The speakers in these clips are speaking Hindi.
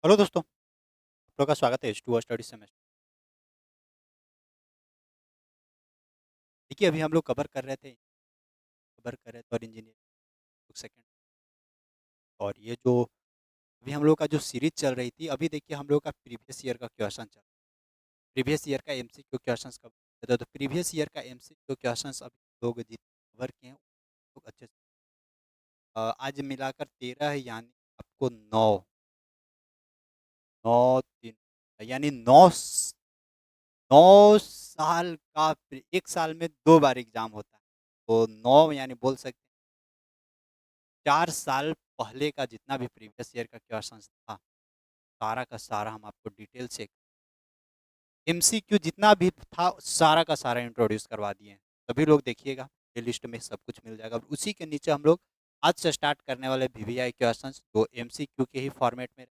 हेलो दोस्तों, आप लोग का स्वागत है H2O स्टडी सेमेस्टर। देखिए, अभी हम लोग कवर कर रहे थे और इंजीनियरिंग सेकंड। और ये जो अभी हम लोग का जो सीरीज चल रही थी, अभी देखिए हम लोग का प्रीवियस ईयर का क्वेश्चन चल रहा है। प्रीवियस ईयर का एमसीक्यू क्वेश्चंस कवर। तो प्रीवियस ईयर का एमसीक्यू क्वेश्चंस अभी लोग जितने कवर किए हैं लोग अच्छे से। आज मिलाकर 13 है, यानी आपको 9 यानी 9 साल का एक साल में 2 बार एग्जाम होता है। तो 9 यानी बोल सकते हैं 4 साल पहले का जितना भी प्रीवियस ईयर का क्वेश्चन था, सारा का सारा हम आपको डिटेल से एमसीक्यू जितना भी था सारा का सारा इंट्रोड्यूस करवा दिए हैं। सभी लोग देखिएगा, ये लिस्ट में सब कुछ मिल जाएगा। और उसी के नीचे हम लोग आज से स्टार्ट करने वाले वीवीआई क्वेश्चंस जो एमसीक्यू के ही फॉर्मेट में,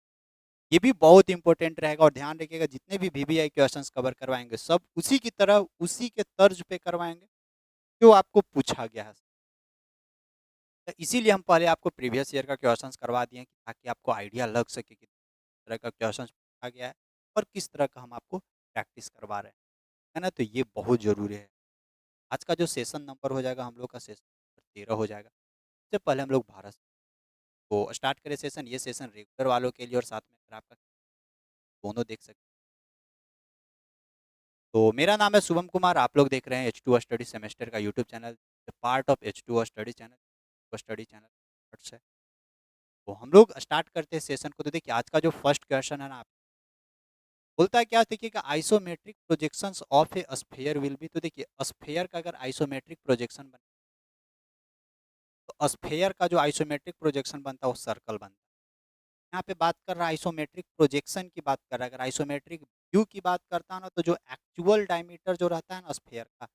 ये भी बहुत इंपॉर्टेंट रहेगा। और ध्यान रखिएगा, जितने भी वीवीआई क्वेश्चंस कवर करवाएंगे सब उसी की तरह उसी के तर्ज पे करवाएंगे जो आपको पूछा गया है। तो इसीलिए हम पहले आपको प्रीवियस ईयर का क्वेश्चंस करवा दिए हैं ताकि आपको आइडिया लग सके कि किस तरह का क्वेश्चंस पूछा गया है और किस तरह का हम आपको प्रैक्टिस करवा रहे हैं, है ना। तो ये बहुत ज़रूरी है। आज का जो सेशन नंबर हो जाएगा, हम लोग का सेशन नंबर 13 हो जाएगा। इससे पहले हम लोग भारत को स्टार्ट करें सेशन। ये सेशन रेगुलर वालों के लिए और साथ में अगर आपका दोनों देख सकते हैं। तो मेरा नाम है शुभम कुमार, आप लोग देख रहे हैं H2O स्टडी सेमेस्टर का YouTube channel, part of H2O study channel, study channel है। तो हम लोग स्टार्ट करते हैं सेशन को। तो देखिए, आज का जो फर्स्ट क्वेश्चन है ना, बोलता है क्या, देखिएगा, isometric projections of A sphere will be. तो देखिए, स्फीयर का अगर आइसोमेट्रिक प्रोजेक्शन बने तो स्फीयर का जो आइसोमेट्रिक प्रोजेक्शन बनता है वो सर्कल बनता है। यहाँ पे बात कर रहा है आइसोमेट्रिक प्रोजेक्शन की बात कर रहा है। अगर आइसोमेट्रिक व्यू की बात करता है ना, तो जो एक्चुअल डायमीटर जो रहता है ना स्फीयर का,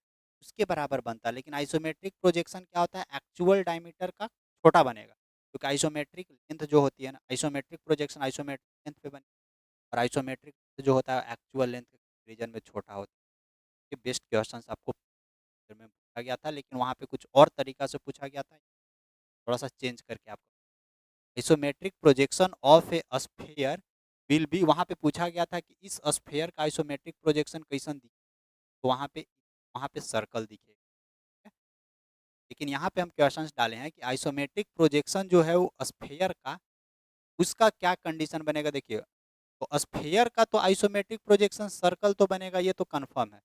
उसके बराबर बनता है। लेकिन आइसोमेट्रिक प्रोजेक्शन क्या होता है, एक्चुअल डायमीटर का छोटा बनेगा। क्योंकि आइसोमेट्रिक लेंथ जो होती है ना, आइसोमेट्रिक प्रोजेक्शन आइसोमेट्रिक लेंथ पे बने, और आइसोमेट्रिक जो होता है एक्चुअल लेंथ के कंपेरिजन में छोटा होता है। ये बेस्ट क्वेश्चन आपको में पूछा गया था, लेकिन वहाँ पे कुछ और तरीका से पूछा गया था, थोड़ा सा चेंज करके आपको। Isometric projection of A sphere will be, वहाँ पे पूछा गया था कि इस स्फीयर का आइसोमेट्रिक प्रोजेक्शन कैसन दिखे, तो वहाँ पे सर्कल दिखेगा। लेकिन यहाँ पे हम क्वेश्चंस डाले हैं कि आइसोमेट्रिक प्रोजेक्शन जो है वो स्फीयर का, उसका क्या कंडीशन बनेगा। देखिए, तो स्फीयर का तो आइसोमेट्रिक प्रोजेक्शन सर्कल तो बनेगा, ये तो कंफर्म है।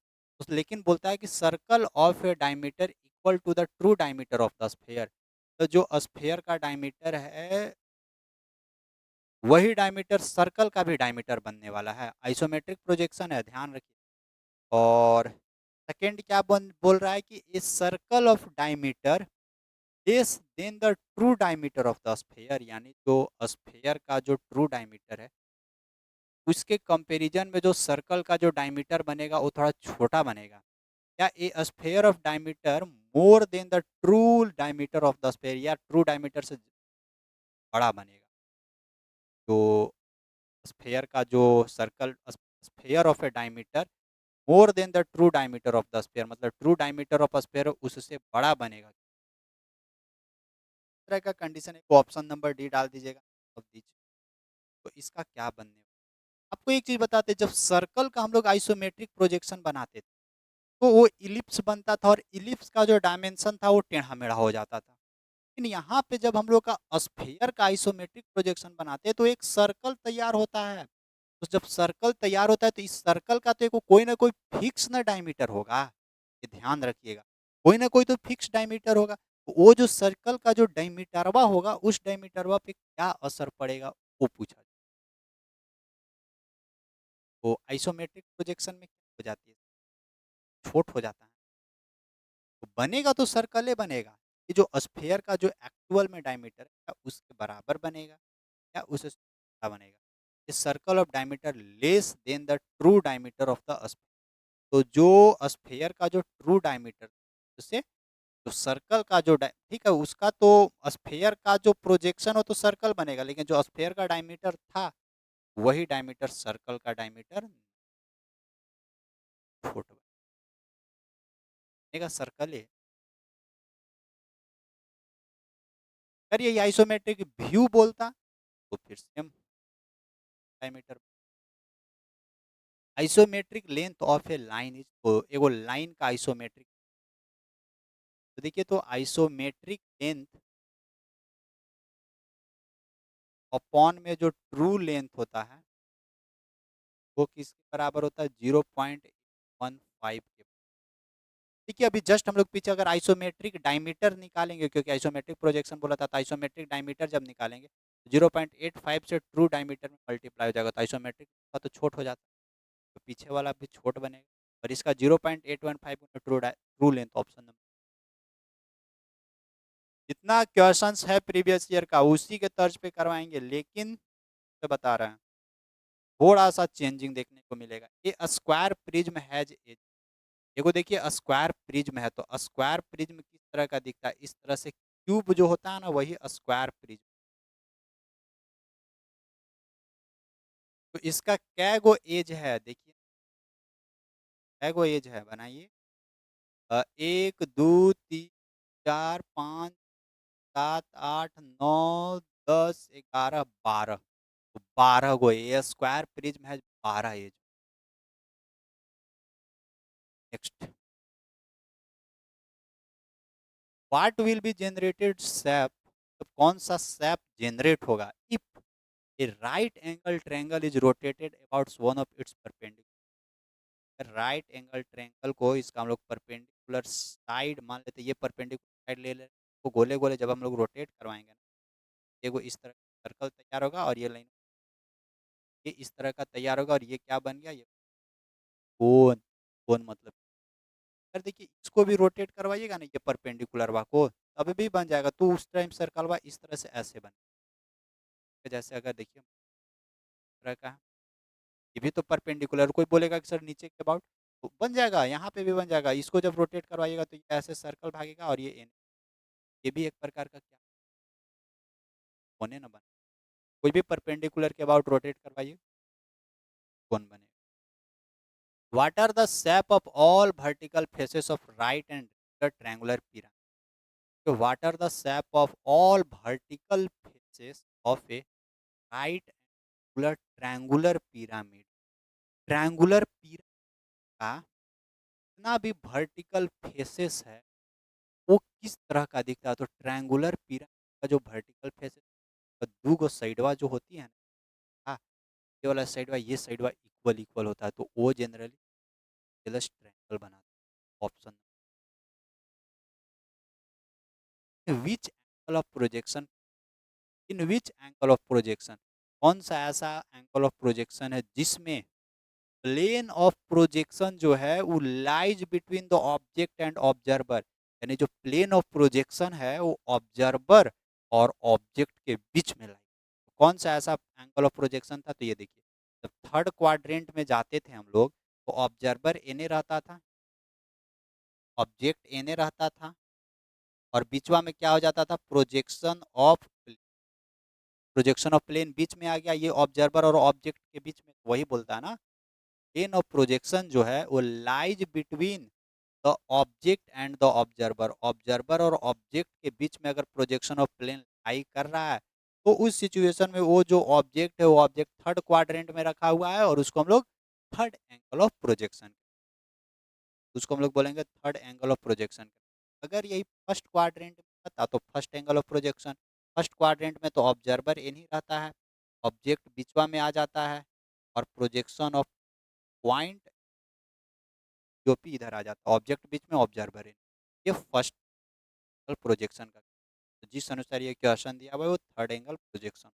लेकिन बोलता है कि circle of a diameter equal to the true diameter of the sphere. तो जो स्फीयर का डायमीटर है वही डायमीटर सर्कल का भी डायमीटर बनने वाला है। आइसोमेट्रिक प्रोजेक्शन है, ध्यान रखिए। और सेकेंड क्या बोल रहा है कि a circle of diameter less than the true diameter of the sphere, यानी जो स्फीयर का जो ट्रू डायमीटर है उसके कंपैरिजन में जो सर्कल का जो डायमीटर बनेगा वो थोड़ा छोटा बनेगा। या ए sphere of diameter more than the true diameter of the sphere, या ट्रू डायमीटर से बड़ा बनेगा। तो स्फीयर का जो circle, sphere of a diameter more than the true diameter of the sphere, मतलब ट्रू डायमीटर ऑफ स्फीयर उससे बड़ा बनेगा। इस तरह का कंडीशन है, ऑप्शन नंबर डी डाल दीजिएगा अब दीजिए। तो इसका क्या बनने वाला? आपको एक चीज बताते हैं, जब सर्कल का हम लोग आइसोमेट्रिक प्रोजेक्शन बनाते थे तो वो इलिप्स बनता था, और इलिप्स का जो डायमेंशन था वो टेढ़ा मेढ़ा हो जाता था। लेकिन यहाँ पे जब हम लोग का स्फीयर का आइसोमेट्रिक प्रोजेक्शन बनाते हैं तो एक सर्कल तैयार होता है। तो जब सर्कल तैयार होता है तो इस सर्कल का तो एक कोई ना कोई फिक्स ना डायमीटर होगा, ये ध्यान रखिएगा। कोई ना कोई तो फिक्स डायमीटर होगा। तो वो जो सर्कल का जो डायमीटरवा होगा उस डायमीटरवा पे क्या असर पड़ेगा वो पूछा। तो आइसोमेट्रिक प्रोजेक्शन में क्या हो जाती है, छोट हो जाता है। तो बनेगा तो सर्कल बनेगा। ये जो स्फीयर का जो एक्चुअल में डायमीटर है क्या उसके बराबर बनेगा या उससे छोटा बनेगा। ये circle of diameter less than the true diameter of the sphere. तो जो स्फीयर का जो ट्रू डायमीटर उससे जो सर्कल का जो ठीक है, उसका तो स्फीयर का जो प्रोजेक्शन हो तो सर्कल बनेगा, लेकिन जो स्फीयर का डायमीटर था वही डायमीटर सर्कल का डायमीटर छोटा बनेगा, सर्कल है। अगर ये आइसोमेट्रिक व्यू बोलता तो फिर same diameter. Isometric length of A line is, तो एगो लाइन का आइसोमेट्रिक, तो देखिए तो आइसोमेट्रिक लेंथ अपॉन में जो ट्रू लेंथ होता है वो किसके बराबर होता है, 0.15 के। देखिए अभी जस्ट हम लोग पीछे अगर आइसोमेट्रिक डायमीटर निकालेंगे, क्योंकि आइसोमेट्रिक प्रोजेक्शन बोला था, तो आइसोमेट्रिक डायमीटर जब निकालेंगे 0.85 से ट्रू डायमीटर में मल्टीप्लाई हो जाएगा, तो आइसोमेट्रिक का तो छोट हो जाता है, तो पीछे वाला भी छोट बनेगा, और इसका 0.815 ट्रू लेंथ ऑप्शन नंबर। जितना क्वेश्चंस है प्रीवियस ईयर का उसी के तर्ज पे करवाएंगे, लेकिन तो बता रहे हैं थोड़ा सा चेंजिंग देखने को मिलेगा। ये स्क्वायर प्रिज्म हैज एज, देखो देखिए स्क्वायर प्रिज्म है, तो स्क्वायर प्रिज्म किस तरह का दिखता है, इस तरह से क्यूब जो होता है ना वही स्क्वायर प्रिज्म। तो इसका कैगो एज है, देखिए कैगो एज है, बनाइए 1 2 3 4 5 7 8 9 10 11 12, तो 12 गो, ये स्क्वायर प्रिज्म है 12 edge. Next, what will be generated shape, तो कौन सा सैप जनरेट होगा if a right angle triangle is rotated about one of its perpendicular. Right angle triangle को इसका हम लोग परपेंडिकुलर साइड मान लेते, ये परपेंडिकुलर साइड ले ले, तो गोले गोले जब हम लोग रोटेट करवाएंगे ना, देखो इस तरह सर्कल तैयार होगा, और ये लाइन ये इस तरह का तैयार होगा, और ये क्या बन गया, ये कोन। कोन मतलब सर देखिए इसको भी रोटेट करवाइएगा ना, ये परपेंडिकुलर वा को, तब भी बन जाएगा, तो उस टाइम सर्कल वा इस तरह से ऐसे बन, जैसे अगर देखिए इस तरह का, ये भी तो परपेंडिकुलर, कोई बोलेगा कि सर नीचे के अबाउट, तो बन जाएगा, यहाँ पे भी बन जाएगा, इसको जब रोटेट करवाइएगा तो ये ऐसे सर्कल भागेगा, और ये एन, ये भी एक प्रकार का क्या होने ना बने, कोई भी परपेंडिकुलर के अबाउट रोटेट करवाइए कौन बने। What are the shape of all vertical faces of right and triangular pyramid, तो what are the shape of all vertical faces of a right angular triangular pyramid. Triangular pyramid का जितना भी वर्टिकल फेसेस है वो किस तरह का दिखता है, तो ट्रायंगुलर पिरामिड का जो वर्टिकल फेसेस, दो गो साइडवा जो होती है ना, हाँ, ये वाला साइडवा ये साइडवा इक्वल इक्वल होता है, तो वो जनरली प्लस ट्रायंगल बनाता है। Option, which angle of projection, in which angle of projection, कौन सा ऐसा एंगल ऑफ प्रोजेक्शन है जिसमें प्लेन ऑफ प्रोजेक्शन जो है वो lies between the object and observer, यानी जो प्लेन ऑफ प्रोजेक्शन है वो ऑब्जर्वर और ऑब्जेक्ट के बीच में लाई, कौन सा ऐसा एंगल ऑफ प्रोजेक्शन था, तो ये देखिए जब थर्ड क्वाड्रेंट में जाते थे हम लोग, तो ऑब्जर्वर एने रहता था, ऑब्जेक्ट एने रहता था, और बीचवा में क्या हो जाता था, प्रोजेक्शन ऑफ प्लेन बीच में आ गया, ये ऑब्जर्वर और ऑब्जेक्ट के बीच में, वही बोलता है ना, प्लेन ऑफ प्रोजेक्शन जो है वो lies between the object and the observer, observer और ऑब्जेक्ट के बीच में अगर प्रोजेक्शन ऑफ प्लेन लाई कर रहा है, तो उस सिचुएशन में वो जो ऑब्जेक्ट है वो ऑब्जेक्ट थर्ड क्वाड्रेंट में रखा हुआ है, और उसको हम लोग थर्ड एंगल ऑफ प्रोजेक्शन, उसको हम लोग बोलेंगे थर्ड एंगल ऑफ प्रोजेक्शन। अगर यही फर्स्ट क्वाड्रेंट में रहता तो first angle of projection, first quadrant में तो ऑब्जर्वर इन ही रहता है, ऑब्जेक्ट बीचवा में आ जाता है, और प्रोजेक्शन ऑफ पॉइंट जो भी इधर आ जाता है, ऑब्जेक्ट बीच में ऑब्जर्वर इन, ये फर्स्ट एंगल प्रोजेक्शन का, तो जिस अनुसार ये क्वेश्चन दिया हुआ है वो third angle projection.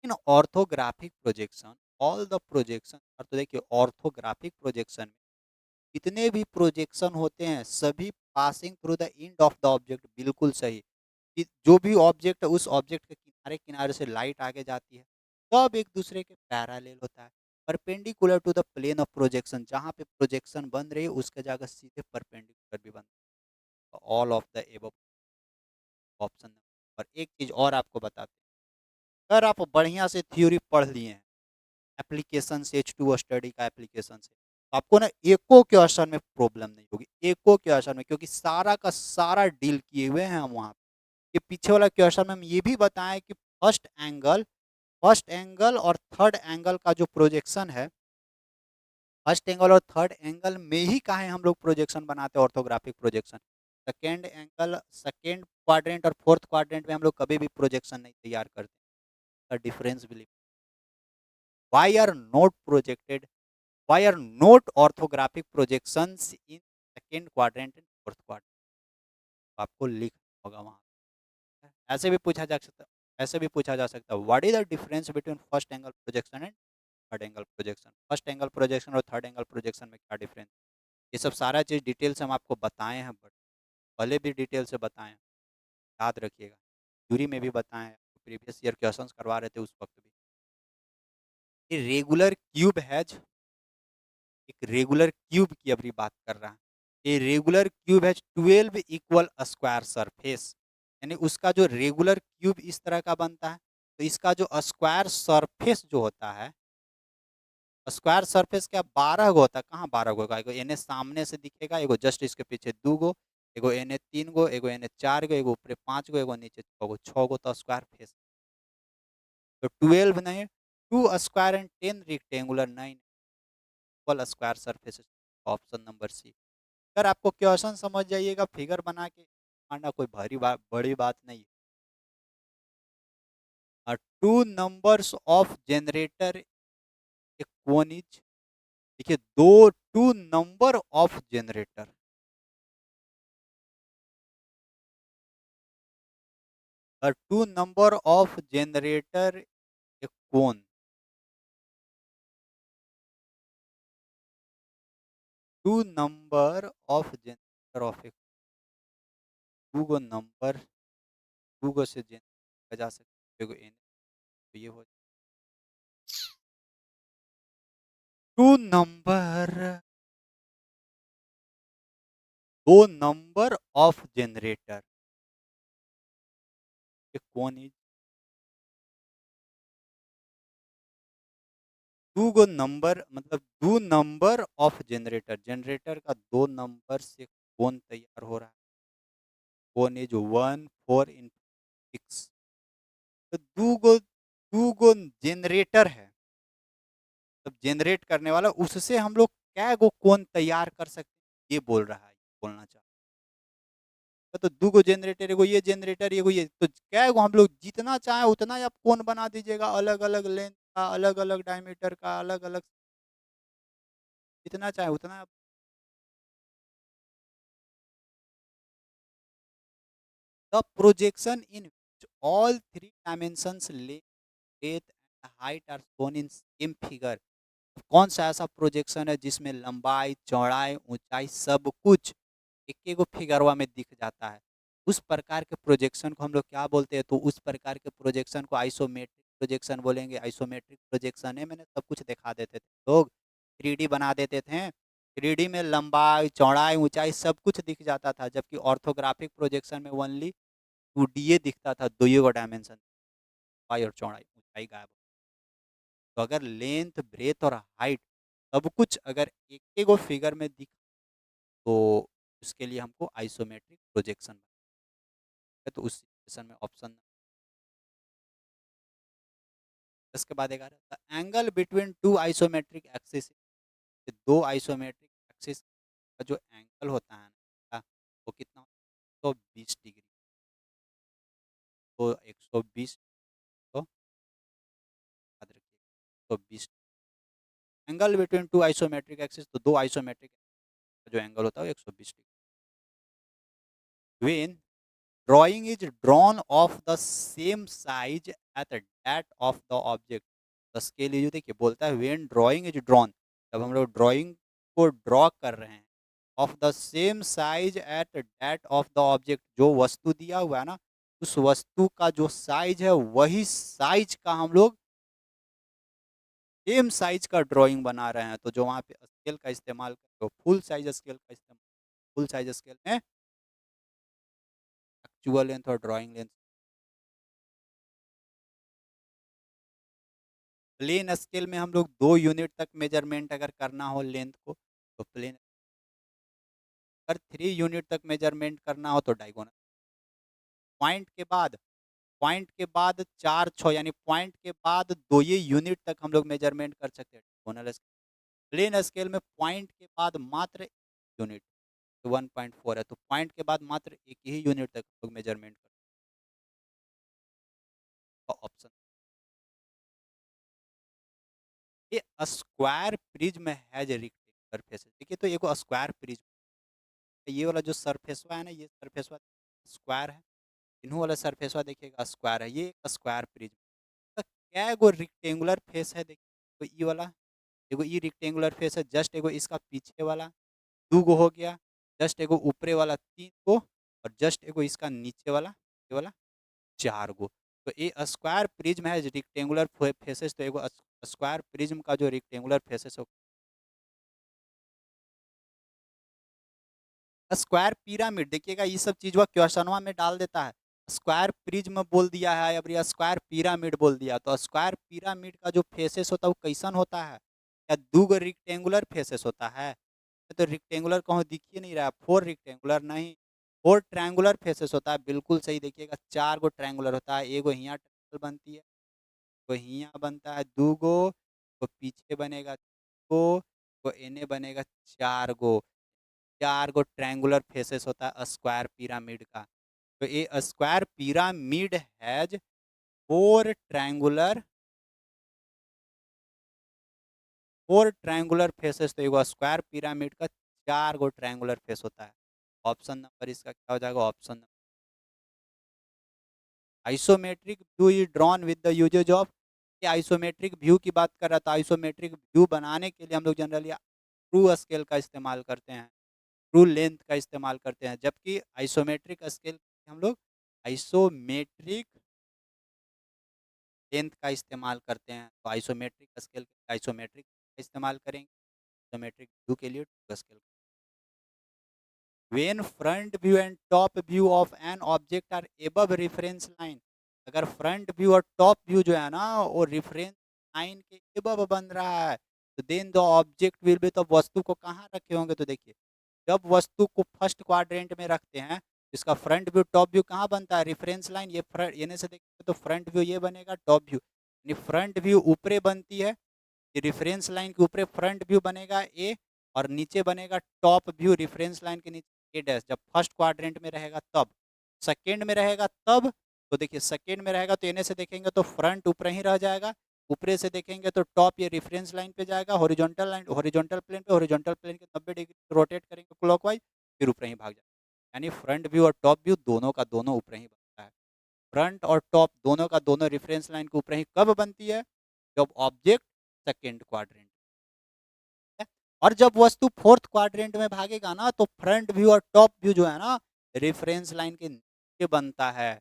In orthographic projection all the projection, और तो देखिए ऑर्थोग्राफिक प्रोजेक्शन में जितने भी प्रोजेक्शन होते हैं सभी passing through the end of the object, बिल्कुल सही, कि जो भी ऑब्जेक्ट है उस ऑब्जेक्ट के किनारे किनारे से लाइट आगे जाती है, सब एक दूसरे के पैरेलल होता है, perpendicular to the plane of projection, जहाँ पे प्रोजेक्शन बन रही है उसके जगह सीधे परपेंडिकुलर भी बन, all of the above option. और एक चीज और आपको बताते हैं, अगर आप बढ़िया से थ्योरी पढ़ लिए हैं एप्लीकेशन से, H2O स्टडी का एप्लीकेशन से, तो आपको ना एको क्वेश्चन में प्रॉब्लम नहीं होगी, एको क्वेश्चन में, क्योंकि सारा का सारा डील किए हुए हैं हम वहाँ पे। पीछे वाला क्वेश्चन में हम ये भी बताएं कि फर्स्ट एंगल फर्स्ट एंगल और थर्ड एंगल का जो प्रोजेक्शन है, फर्स्ट एंगल और थर्ड एंगल में ही काहे हम लोग प्रोजेक्शन बनाते हैं, orthographic projection. Second angle, second quadrant और फोर्थ क्वाड्रेंट में हम लोग कभी भी प्रोजेक्शन नहीं तैयार करते। The difference believe, why are not projected, why are not orthographic projections in second quadrant and fourth quadrant, आपको लिखना होगा वहाँ। ऐसे भी पूछा जा सकता, ऐसे भी पूछा जा सकता है, what is the difference between first angle projection and third angle projection. First angle projection और थर्ड एंगल प्रोजेक्शन में क्या डिफरेंस, ये सब सारा चीज़ डिटेल से हम आपको बताए हैं, बट पहले भी डिटेल से बताएं, याद रखिएगा। जूरी में भी बताएं, प्रीवियस ईयर क्वेश्चंस करवा रहे थे उस वक्त भी। ये रेगुलर क्यूब हैज, एक रेगुलर क्यूब की अभी बात कर रहा है। ये regular cube has 12 equal square surface, यानी उसका जो रेगुलर क्यूब इस तरह का बनता है, तो इसका जो स्क्वायर सरफेस जो होता है, स्क्वायर सरफेस क्या 12 गो होता है, कहाँ 12 गो होगा, एगो एने सामने से दिखेगा, एगो जस्ट इसके पीछे 2 गो, एगो एने 3 गो, एगो एने 4 गो, एगो ऊपर 5 गो, एगो नीचे 6 गो, 6 गो तो स्क्वायर फेस। तो 12 नहीं, 2 square and 10 rectangular 9 equal square surface, option number C. अगर आपको क्वेश्चन समझ जाइएगा, फिगर बना के मानना कोई भारी बात, बड़ी बात नहीं है। टू नंबर्स ऑफ जनरेटर एक वन इज, देखिए दो, two number of generator, two number of generator एक cone, two number of generator of एक, टू गो नंबर, टू गो से जनरेट जा सकते, एगो एन, तो ये हो टू नंबर, दो नंबर ऑफ जनरेटर एक कोन इज, टू गो नंबर मतलब दो नंबर ऑफ जनरेटर, जनरेटर का दो नंबर से कोन तैयार हो रहा है, कोन इज 1 4 इन 6, तो दो गो जनरेटर है, तब जनरेट करने वाला, उससे हम लोग क्या गो कोन तैयार कर सकते, ये बोल रहा है, बोलना चाह, तो दो गो जनरेटर, एगो ये जनरेटर, एगो ये, तो क्या गो हम लोग जितना चाहे उतना आप कोन बना दीजिएगा, अलग अलग लेंथ का, अलग अलग डायमीटर का, अलग अलग, जितना चाहे उतना आप। The projection in all three dimensions length and height are shown in same figure, कौन सा ऐसा प्रोजेक्शन है जिसमें लंबाई चौड़ाई ऊंचाई सब कुछ एक एक गो फिगरवा में दिख जाता है, उस प्रकार के प्रोजेक्शन को हम लोग क्या बोलते हैं, तो उस प्रकार के प्रोजेक्शन को आइसोमेट्रिक प्रोजेक्शन बोलेंगे। आइसोमेट्रिक प्रोजेक्शन है, मैंने सब कुछ दिखा देते थे लोग, 3D बना देते थे, 3D में लंबाई चौड़ाई ऊंचाई सब कुछ दिख जाता था, जबकि ऑर्थोग्राफिक प्रोजेक्शन में ओनली 2D दिखता था, दो डायमेंशन, लंबाई और चौड़ाई ऊंचाई गायब। तो अगर लेंथ ब्रेथ और हाइट सब कुछ अगर एक एक गो फिगर में दिख, तो उसके लिए हमको आइसोमेट्रिक प्रोजेक्शन है, तो उस सिचुएशन में ऑप्शन। इसके बाद 11, the angle between two isometric axis, दो आइसोमेट्रिक एक्सिस का जो एंगल होता है ना, वो कितना, 120 डिग्री, तो 120, तो याद रखिए 120 angle between two isometric axis, तो दो आइसोमेट्रिक का जो एंगल होता है वो 120 degree. When drawing is drawn of the same size at that of the object, the scale is, देखिए बोलता है व्हेन ड्राइंग इज ड्रॉन, जब हम लोग ड्राइंग को ड्रॉ कर रहे हैं, of the same size at that of the object, जो वस्तु दिया हुआ है ना, उस वस्तु का जो साइज है वही साइज का हम लोग सेम साइज का ड्राइंग बना रहे हैं, तो जो वहाँ पे स्केल का इस्तेमाल करें, फुल साइज स्केल का इस्तेमाल, फुल साइज स्केल में एक्चुअल लेंथ और ड्राइंग लेंथ, प्लेन स्केल में हम लोग 2 यूनिट तक मेजरमेंट अगर करना हो लेंथ को, तो प्लेन, अगर 3 यूनिट तक मेजरमेंट करना हो तो डायगोनल, पॉइंट के बाद, पॉइंट के बाद 4 6 यानी पॉइंट के बाद 2 ही यूनिट तक हम लोग मेजरमेंट कर सकते हैं टेक्टोनल स्केल। प्लेन स्केल में पॉइंट के बाद मात्र यूनिट 1.4 है, तो पॉइंट के बाद मात्र एक ही यूनिट तक हम लोग मेजरमेंट करते हैं। ऑप्शन ये square prism has rectangular faces. देखिए तो एगो स्क्वायर प्रिज्म, ये वाला जो सरफेसवा है ना, ये सरफेसवा स्क्वायर है, इन्हों वाला सरफेसवा देखिएगा स्क्वायर है, ये एक स्क्वायर प्रिज्म। तो क्या एगो रेक्टेंगुलर फेस है, देखिए तो ये वाला एगो ये रेक्टेंगुलर फेस है, जस्ट एगो इसका पीछे वाला 2 गो हो गया, जस्ट एगो ऊपरे वाला 3 गो, और जस्ट एगो इसका नीचे वाला ये वाला 4 गो। तो ये स्क्वायर प्रिज्म है रेक्टेंगुलर फेसेस, तो एगो स्क्वायर प्रिज्म का जो रेक्टेंगुलर फेसेस हो, स्क्वायर पिरामिड देखिएगा ये सब चीज वह क्वेश्चनवा में डाल देता है। स्क्वायर प्रिज्म बोल दिया है, अब ये स्क्वायर पिरामिड बोल दिया, तो स्क्वायर पिरामिड का जो फेसेस होता है वो कैसन होता है? या 2 गो रेक्टेंगुलर फेसेस होता है? तो रेक्टेंगुलर कहीं दिख ही नहीं रहा, 4 रेक्टेंगुलर नहीं, 4 ट्रायंगुलर फेसेस होता है, बिल्कुल सही। देखिएगा 4 गो ट्रायंगुलर होता है, एगो हियाँ ट्रायंगल बनती है, तो हियाँ बनता है 2 गो, तो पीछे बनेगा 2 गो, तो एने बनेगा 4 गो। 4 गो ट्रायंगुलर फेसेस होता है स्क्वायर पिरामिड का। तो ये square pyramid has 4 triangular faces, तो एगो स्क्वायर पिरामिड का 4 गो ट्रायंगुलर फेस होता है। ऑप्शन नंबर इसका क्या हो जाएगा? Option number isometric view is drawn with the uses of, ये आइसोमेट्रिक व्यू की बात कर रहा था। आइसोमेट्रिक व्यू बनाने के लिए हम लोग जनरली ट्रू स्केल का इस्तेमाल करते हैं, ट्रू लेंथ का इस्तेमाल करते हैं, जबकि आइसोमेट्रिक स्केल हम लोग आइसोमेट्रिक लेंथ का इस्तेमाल करते हैं। तो आइसोमेट्रिक स्केल आइसोमेट्रिक का इस्तेमाल करेंगे, आइसोमेट्रिक व्यू के लिए true scale. When front view and top view of an object are above reference line, अगर फ्रंट व्यू और टॉप व्यू जो है ना वो रेफरेंस लाइन के above बन रहा है, तो then the object will be, तो वस्तु को कहाँ रखे होंगे? तो देखिए जब वस्तु को फर्स्ट क्वाड्रेंट में रखते हैं, इसका फ्रंट व्यू टॉप व्यू कहाँ बनता है? रेफरेंस लाइन, ये फ्रंट येने से देखिए तो फ्रंट व्यू ये बनेगा, टॉप व्यू यानी फ्रंट व्यू ऊपरे बनती है, ये रेफरेंस लाइन के ऊपरे फ्रंट व्यू बनेगा ए, और नीचे बनेगा टॉप व्यू रेफरेंस लाइन के नीचे ए डैश। जब फर्स्ट क्वाड्रेंट में रहेगा तब, सेकेंड में रहेगा तब, तो देखिए सेकेंड में रहेगा तो एने से देखेंगे तो फ्रंट ऊपर ही रह जाएगा, ऊपरे से देखेंगे तो टॉप ये रेफरेंस लाइन पे जाएगा, हॉरिजॉन्टल लाइन हॉरिजॉन्टल प्लेन पे, हॉरिजॉन्टल प्लेन के 90 डिग्री रोटेट करेंगे क्लॉकवाइज, फिर ऊपर ही भाग जाएगा। यानी फ्रंट व्यू और टॉप व्यू दोनों का दोनों ऊपर ही बनता है। फ्रंट और टॉप दोनों का दोनों रेफरेंस लाइन के ऊपर ही कब बनती है? जब ऑब्जेक्ट सेकेंड क्वाड्रेंट है। और जब वस्तु फोर्थ क्वाड्रेंट में भागेगा ना, तो फ्रंट व्यू और टॉप व्यू जो है ना रेफरेंस लाइन के नीचे बनता है।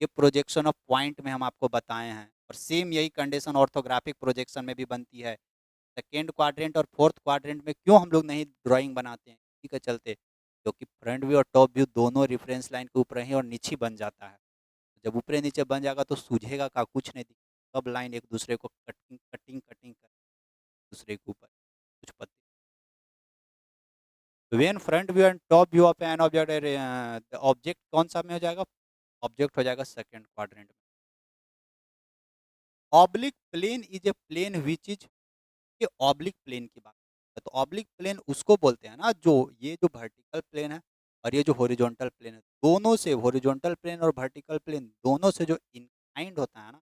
ये प्रोजेक्शन ऑफ पॉइंट में हम आपको बताए हैं, और सेम यही कंडीशन ऑर्थोग्राफिक प्रोजेक्शन में भी बनती है। सेकेंड क्वाड्रेंट और फोर्थ क्वाड्रेंट में क्यों हम लोग नहीं ड्राइंग बनाते हैं? इसी के चलते, क्योंकि फ्रंट व्यू और टॉप व्यू दोनों रेफरेंस लाइन के ऊपर ही और नीचे बन जाता है। जब ऊपरे नीचे बन जाएगा तो सूझेगा का कुछ नहीं दिखेगा, सब लाइन एक दूसरे को कटिंग कटिंग कटिंग कर दूसरे के ऊपर कुछ पत्ते। When front view and top view of an object, object कौन सा में हो जाएगा? ऑब्जेक्ट हो जाएगा सेकंड क्वाड्रेंट में। Oblique plane is a plane which is, ये ऑब्लिक प्लेन की बात है, तो ऑब्लिक प्लेन उसको बोलते हैं ना जो ये जो वर्टिकल प्लेन है और ये जो हॉरिजॉन्टल प्लेन है, दोनों से हॉरिजॉन्टल प्लेन और वर्टिकल प्लेन दोनों से जो इंक्लाइंड होता है ना,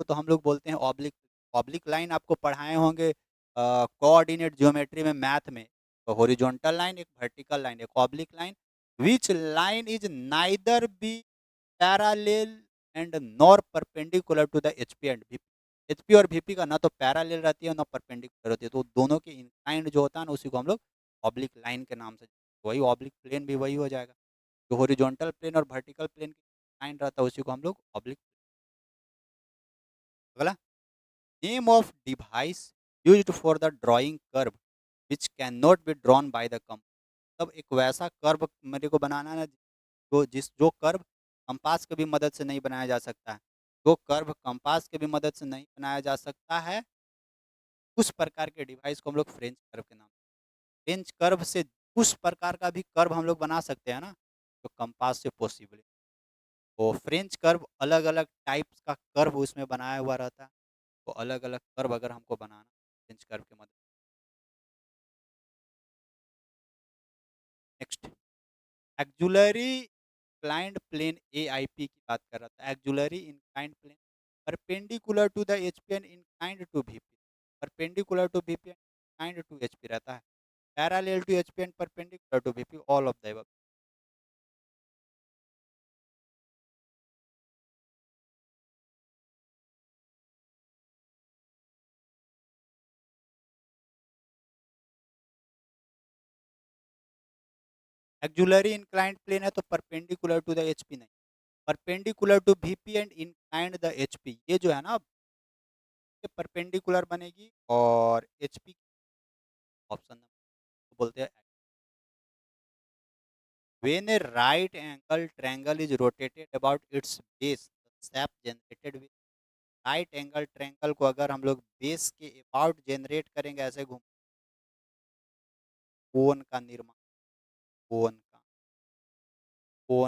तो हम लोग बोलते हैं ऑब्लिक। ऑब्लिक लाइन आपको पढ़ाए होंगे कोऑर्डिनेट ज्योमेट्री में, मैथ में। तो हॉरिजॉन्टल लाइन एक, वर्टिकल लाइन एक, oblique line, which line is neither be parallel and nor perpendicular to the HP and VP. HP और वीपी का ना तो पैरेलल रहती है ना परपेंडिकुलर होती है, तो दोनों के इंक्लाइंड जो होता है ना उसी को हम लोग ऑब्लिक लाइन के नाम से, वही ऑब्लिक प्लेन भी वही हो जाएगा। जो हॉरिजॉन्टल प्लेन और वर्टिकल प्लेन के लाइन रहता है उसी को हम लोग ऑब्लिक। अगला, name of device used for the drawing curve which can not be drawn by the कम। तब एक वैसा कर्व मेरे को बनाना है जो कर्व कंपास की भी मदद से नहीं बनाया जा सकता है, जो कर्व कंपास की भी मदद से नहीं बनाया जा सकता है, उस प्रकार के डिवाइस को हम लोग फ्रेंच कर्व के नाम, फ्रेंच कर्व से उस प्रकार का भी कर्व हम लोग बना सकते हैं ना जो कंपास से पॉसिबल है, तो फ्रेंच कर्व अलग-अलग टाइप्स का कर्व उसमें बनाया हुआ रहता है। तो अलग-अलग कर्व अगर हमको बनाना फ्रेंच कर्व के मदद। Next, auxiliary inclined plane AIP की बात कर रहा था। Auxiliary inclined plane perpendicular to the HP and inclined to VP. Perpendicular to VP and inclined to HP रहता है। Parallel to HP and perpendicular to VP, all of the above. Auxiliary inclined plane है तो परपेंडिकुलर टू द एचपी नहीं, perpendicular to VP and inclined the HP, ये जो है ना परपेंडिकुलर बनेगी और एचपी ऑप्शन बोलते हैं। When a right angle triangle is rotated about its base, the shape generated with right angle triangle को अगर हम लोग बेस के अबाउट जनरेट करेंगे, ऐसे घूम कोण का निर्माण, कोण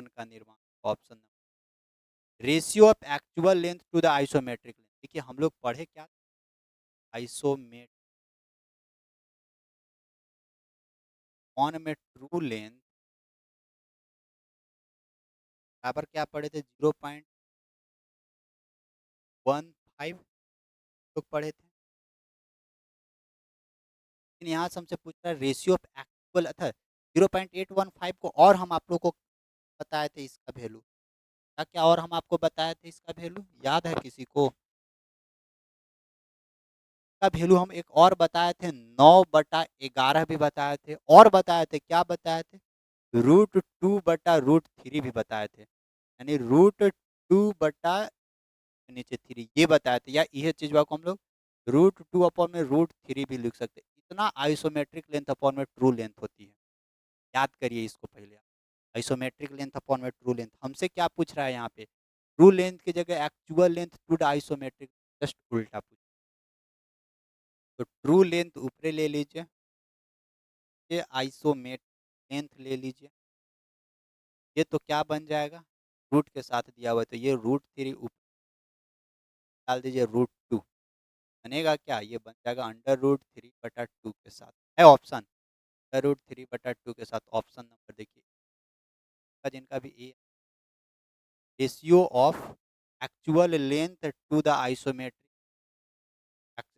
का निर्माण option number. Ratio of actual length to the isometric length, देखिए हम लोग पढ़े क्या, आइसोमेट कौन में ट्रू लेंथ बराबर क्या पढ़े थे, 0.15 लोग पढ़े थे। लेकिन यहाँ से हमसे पूछ रहा है रेशियो ऑफ एक्चुअल, था 0.815 को, और हम आप लोग को बताए थे इसका वैल्यू, क्या क्या और हम आपको बताए थे इसका वैल्यू, याद है किसी को? का वैल्यू हम एक और बताए थे, 9/11 भी बताए थे, और बताए थे, क्या बताए थे, √2/√3 भी बताए थे, यानी √2 नीचे 3 ये बताए थे, या यह चीज को हम लोग √2/√3 भी लिख सकते हैं। इतना आइसोमेट्रिक लेंथ अपॉन में ट्रू लेंथ होती है, याद करिए इसको पहले। आइसोमेट्रिक लेंथ अपॉन में ट्रू लेंथ, हमसे क्या पूछ रहा है यहाँ पे, ट्रू लेंथ की जगह actual length to the isometric, just उल्टा पूछ। तो ट्रू लेंथ ऊपरे ले लीजिए, ये आइसोमेट्रिक लेंथ ले लीजिए, ये तो क्या बन जाएगा, रूट के साथ दिया हुआ है तो ये √3 ऊपर डाल दीजिए, √2 बनेगा क्या, ये बन जाएगा √3/2 के साथ, है ऑप्शन, √3/2 के साथ ऑप्शन नंबर देखिए, जिनका भी ए। Ratio of actual length to the isometric,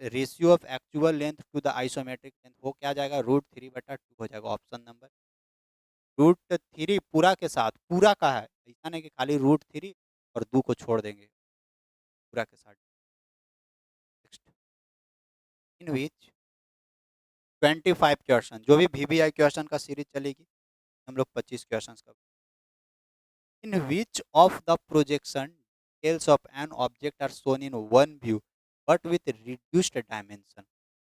ratio of actual length to the isometric length वो क्या जाएगा, √3/2 हो जाएगा, ऑप्शन नंबर। √3 पूरा के साथ, पूरा का है, ऐसा नहीं कि खाली √3 और 2 को छोड़ देंगे, पूरा के साथ। नेक्स्ट, इन विच 25 क्वेश्चन, जो भी वीवीआई क्वेश्चन का सीरीज चलेगी हम लोग 25 क्वेश्चन का। In which of the projection details of an object are shown in one view but with reduced dimension,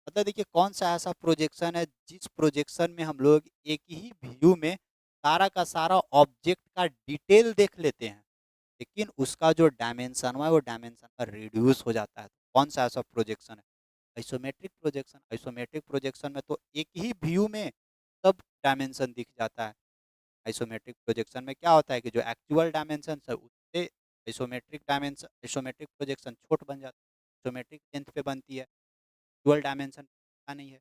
मतलब देखिए कौन सा ऐसा प्रोजेक्शन है जिस प्रोजेक्शन में हम लोग एक ही व्यू में सारा का सारा ऑब्जेक्ट का डिटेल देख लेते हैं, लेकिन उसका जो डायमेंशन है वो डायमेंशन का रिड्यूस हो जाता है, कौन सा ऐसा प्रोजेक्शन है, आइसोमेट्रिक प्रोजेक्शन। आइसोमेट्रिक प्रोजेक्शन में तो एक ही व्यू में सब डायमेंशन दिख जाता है, आइसोमेट्रिक प्रोजेक्शन में क्या होता है कि जो एक्चुअल डायमेंशन है उससे आइसोमेट्रिक डायमेंशन, आइसोमेट्रिक प्रोजेक्शन छोट बन जाता है, आइसोमेट्रिक लेंथ पे बनती है, एक्चुअल डायमेंशन पता नहीं है,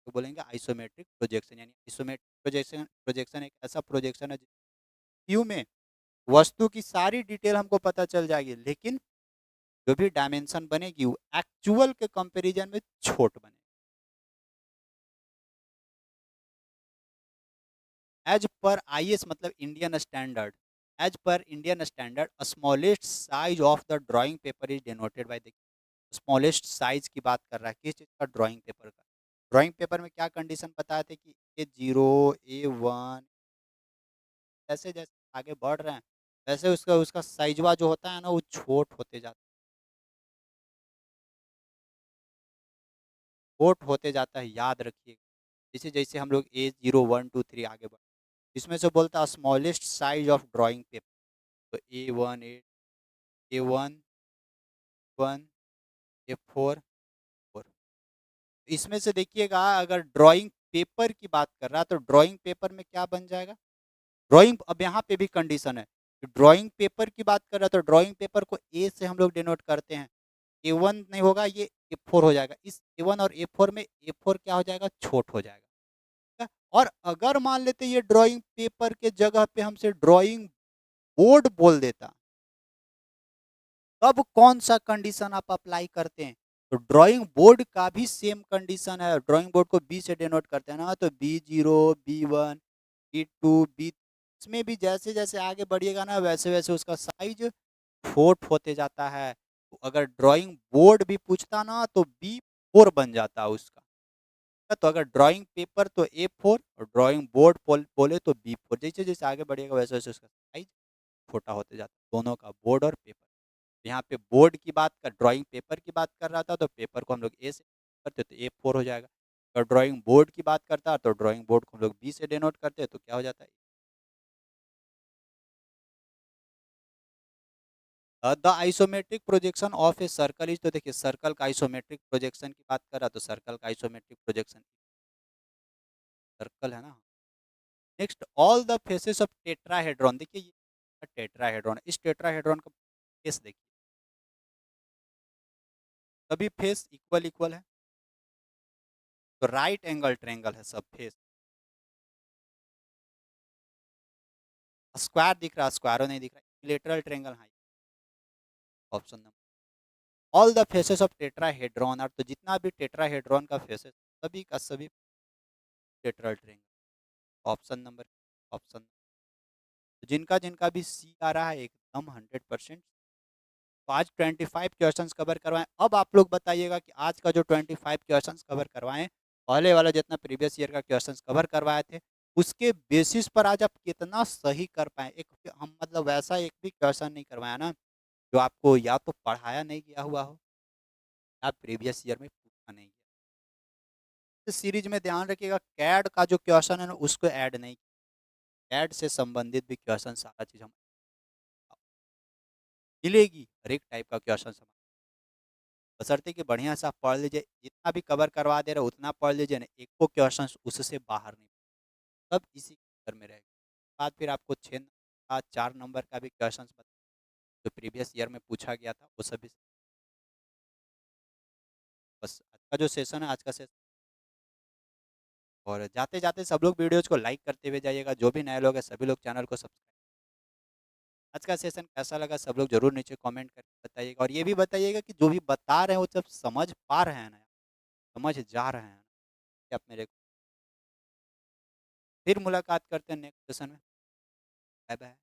तो बोलेंगे आइसोमेट्रिक प्रोजेक्शन। यानी आइसोमेट्रिक प्रोजेक्शन, प्रोजेक्शन एक ऐसा प्रोजेक्शन है व्यू में वस्तु की सारी डिटेल हमको पता चल जाएगी, लेकिन जो भी डायमेंशन बनेगी वो एक्चुअल के कंपैरिजन में छोट बनेगी। एज पर आईएस मतलब Indian standard, as per Indian standard smallest size of the drawing paper is denoted by, smallest size की बात कर रहा है किस चीज़ का, ड्राइंग पेपर का। ड्राइंग पेपर में क्या कंडीशन बताए थे कि A0 A1, जैसे जैसे आगे बढ़ रहे हैं वैसे उसका उसका साइजवा जो होता है ना वो छोट होते जाता है, छोट होते जाता है, याद रखिए। जैसे जैसे हम लोग A0 1 2 3 आगे बढ़, इसमें से बोलता है smallest size of drawing paper, तो A1 A1 A4 4। इसमें से देखिएगा अगर ड्राइंग पेपर की बात कर रहा है तो ड्राइंग पेपर में क्या बन जाएगा, ड्राइंग, अब यहाँ पे भी कंडीशन है, ड्राइंग पेपर की बात कर रहा तो ड्राइंग पेपर को ए से हम लोग डिनोट करते हैं। A1 नहीं होगा, ये A4 हो जाएगा। इस A1 और A4 में A4 क्या हो जाएगा, छोट हो जाएगा। ठीक है? और अगर मान लेते ये ड्राइंग पेपर के जगह पे हमसे ड्राइंग बोर्ड बोल देता, तब कौन सा कंडीशन आप अप्लाई करते हैं? तो ड्राइंग बोर्ड का भी सेम कंडीशन है। ड्राइंग बोर्ड को बी से डिनोट करते हैं ना, तो B0, B1, B2, B, इसमें भी जैसे जैसे आगे बढ़िएगा ना, वैसे वैसे उसका साइज छोट होते जाता है। तो अगर ड्राइंग बोर्ड भी पूछता ना तो B4 बन जाता उसका। तो अगर ड्राइंग पेपर तो A4 और ड्राइंग बोर्ड बोले तो B4। जैसे जैसे आगे बढ़िएगा वैसे वैसे उसका साइज छोटा होते जाता है, दोनों का, बोर्ड और पेपर। यहाँ पे बोर्ड की बात कर, ड्राइंग पेपर की बात कर रहा था, तो पेपर को हम लोग ए से करते तो A4 हो जाएगा। और ड्राइंग बोर्ड की बात करता तो ड्राइंग बोर्ड को हम लोग बी से डिनोट करते तो क्या हो जाता है? The isometric projection of a circle is, तो देखिए सर्कल का आइसोमेट्रिक प्रोजेक्शन की बात कर रहा तो सर्कल का आइसोमेट्रिक प्रोजेक्शन सर्कल है ना। Next, all the faces of tetrahedron, देखिए ये टेट्राहेड्रॉन, इस टेट्राहेड्रॉन का फेस देखिए, सभी फेस इक्वल इक्वल है, तो राइट एंगल ट्रेंगल है सब फेस। स्क्वायर दिख रहा, स्क्वायरो नहीं दिख रहा, इक्विलेटरल ट्रेंगल, हाँ, option number. All the faces of tetrahedron, और तो जितना भी टेट्राहेड्रॉन का फेसेस, सभी का सभी टेट्राल ट्रेंगल, ऑप्शन नंबर, ऑप्शन। जिनका जिनका भी सी आ रहा है एकदम 100%। तो आज 25 क्वेश्चंस कवर करवाएं। अब आप लोग बताइएगा कि आज का जो 25 क्वेश्चंस कवर करवाएं, पहले वाला जितना प्रीवियस ईयर का क्वेश्चंस कवर करवाए थे, उसके बेसिस पर आज आप कितना सही कर पाए। एक हम मतलब वैसा एक भी क्वेश्चन नहीं करवाया ना जो आपको या तो पढ़ाया नहीं गया हुआ हो या प्रीवियस ईयर में पूछा नहीं गया। इस सीरीज में ध्यान रखिएगा, कैड का जो क्वेश्चन है ना उसको ऐड नहीं, कैड से संबंधित भी क्वेश्चन सारा चीज हम मिलेगी, हर एक टाइप का क्वेश्चन, बशर्ते कि बढ़िया से आप पढ़ लीजिए। जितना भी कवर करवा दे रहे हो उतना पढ़ लीजिए ना, एक को क्वेश्चन उससे बाहर नहीं, सब इसी के अंदर में रहेगा। बाद फिर आपको 6 4 नंबर का भी क्वेश्चन जो प्रीवियस ईयर में पूछा गया था वो सभी। बस आज का जो सेशन है, आज का सेशन, और जाते जाते सब लोग वीडियोज को लाइक करते हुए जाइएगा। जो भी नए लोग हैं सभी लोग चैनल को सब्सक्राइब। आज का सेशन कैसा लगा सब लोग जरूर नीचे कमेंट करके बताइएगा, और ये भी बताइएगा कि जो भी बता रहे हैं वो सब समझ पा रहे हैं ना, समझ जा रहे हैं कि आप मेरे। फिर मुलाकात करते हैं नेक्स्ट सेशन में। Bye bye.